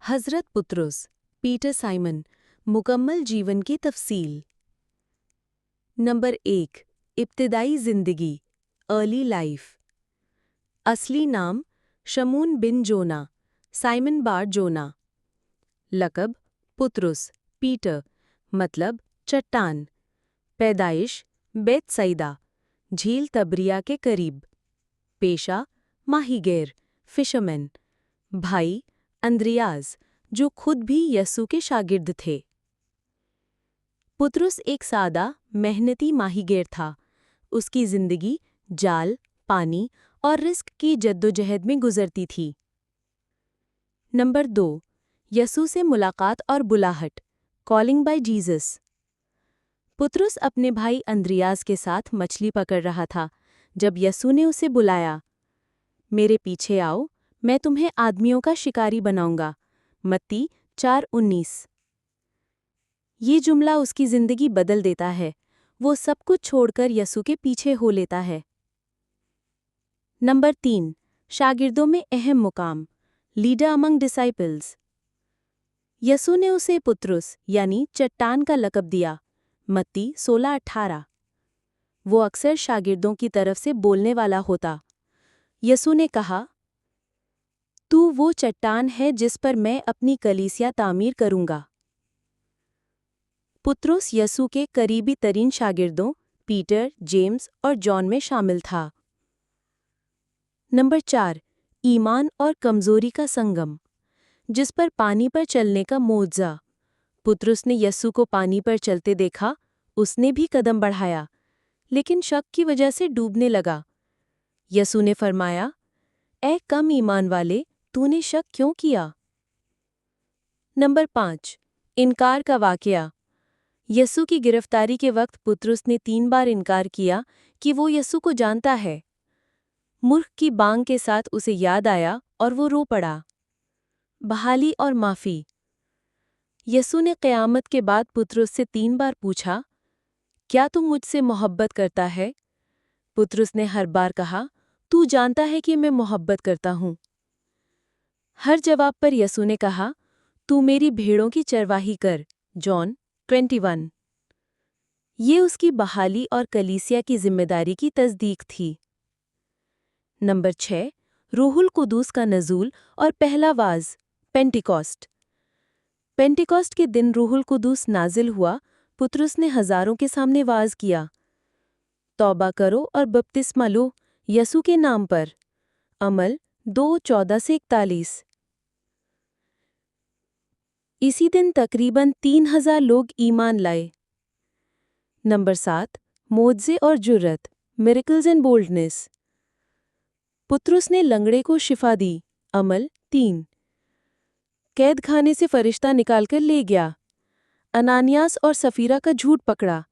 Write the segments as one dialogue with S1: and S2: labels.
S1: हज़रत पुत्रुस, Peter Simon, मुकम्मल जीवन की तफसील। नंबर 1, इब्तिदाई ज़िंदगी, अर्ली लाइफ। असली नाम शमून बिन जोना, साइमन बार जोना। लक़ब पुत्रुस, पीटर, मतलब चट्टान। पैदाइश बेतसैदा, झील तबरिया के करीब। पेशा माहीगीर, फिशरमैन। भाई अंद्रियास, जो खुद भी यसू के शागिर्द थे। पुत्रुस एक सादा, मेहनती माहीगीर था। उसकी जिंदगी जाल, पानी और रिस्क की जद्दोजहद में गुजरती थी। नंबर 2, यसू से मुलाकात और बुलाहट, कॉलिंग बाय जीसस। पुत्रुस अपने भाई अंद्रियास के साथ मछली पकड़ रहा था जब यसू ने उसे बुलाया। मेरे पीछे आओ, मैं तुम्हें आदमियों का शिकारी बनाऊंगा। मत्ती 4:19। ये जुमला उसकी जिंदगी बदल देता है। वो सब कुछ छोड़कर यसू के पीछे हो लेता है। नंबर 3, शागिर्दों में अहम मुकाम, लीडर अमंग डिसाइपल्स। यसू ने उसे पुत्रुस यानी चट्टान का लक़ब दिया। मत्ती 16:18। वो अक्सर शागिर्दों की तरफ से बोलने वाला होता। यसू ने कहा, तू वो चट्टान है जिस पर मैं अपनी कलीसिया तामीर करूंगा। पुत्रुस यसू के करीबी तरीन शागिर्दों पीटर, जेम्स और जॉन में शामिल था। नंबर 4, ईमान और कमजोरी का संगम, जिस पर पानी पर चलने का मोज़ा। पुत्रुस ने यसू को पानी पर चलते देखा। उसने भी कदम बढ़ाया, लेकिन शक की वजह से डूबने लगा। यसू ने फरमाया, ऐ कम ईमान वाले, तूने शक क्यों किया? नंबर 5, इनकार का वाकया। यसू की गिरफ्तारी के वक्त पुत्रुस ने 3 बार इनकार किया कि वो यसू को जानता है। मूर्ख की बांग के साथ उसे याद आया और वो रो पड़ा। बहाली और माफ़ी। यसू ने क़यामत के बाद पुत्रुस से 3 बार पूछा, क्या तू मुझसे मोहब्बत करता है? पुत्रुस ने हर बार कहा, तू जानता है कि मैं मोहब्बत करता हूँ। हर जवाब पर यसू ने कहा, तू मेरी भेड़ों की चरवाही कर। जॉन 21। ये उसकी बहाली और कलीसिया की जिम्मेदारी की तस्दीक थी। नंबर 6, रूहुल कुदूस का नज़ूल और पहला वाज, पेंटिकॉस्ट। पेंटिकॉस्ट के दिन रूहुल कुदूस नाजिल हुआ। पुत्रुस ने हज़ारों के सामने वाज किया, तौबा करो और बपतिस्मा लो यसू के नाम पर। अमल 2:14-41। इसी दिन तकरीबन 3000 लोग ईमान लाए। नंबर 7, मोज़े और जुर्रत, मिरेकल्स एंड बोल्डनेस। पुत्रुस ने लंगड़े को शिफा दी। अमल 3। कैद खाने से फरिश्ता निकालकर ले गया। अनानियास और सफीरा का झूठ पकड़ा।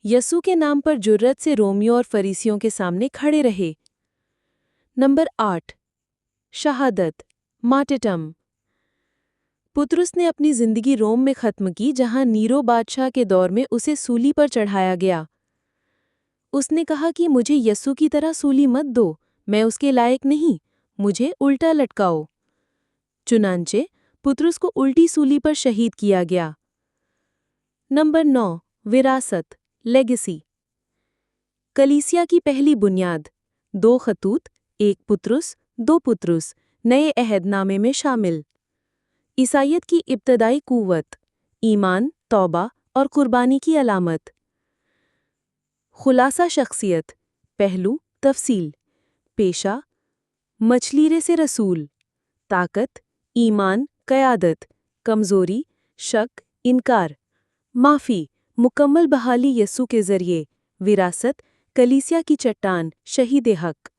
S1: यसू के नाम पर जुर्रत से रोमियों और फरीसियों के सामने खड़े रहे। नंबर 8, शहादत, मार्टिरडम। पुत्रुस ने अपनी जिंदगी रोम में खत्म की, जहां नीरो बादशाह के दौर में उसे सूली पर चढ़ाया गया। उसने कहा कि मुझे यसू की तरह सूली मत दो, मैं उसके लायक नहीं, मुझे उल्टा लटकाओ। चुनांचे पुत्रुस को उल्टी सूली पर शहीद किया गया। नंबर 9, विरासत, लेगेसी। कलीसिया की पहली बुनियाद, 2 खतूत, 1 पुत्रुस, 2 पुत्रुस, नए अहदनामे में शामिल। ईसाइयत की इब्तदाई कुव्वत, ईमान, तौबा और कुर्बानी की अलामत। खुलासा शख्सियत, पहलू, तफसील। पेशा मछलीरे से रसूल। ताकत, ईमान, क़यादत। कमज़ोरी, शक, इनकार। माफ़ी, मुकम्मल बहाली यसू के ज़रिए। विरासत, कलीसिया की चट्टान, शहीद हक।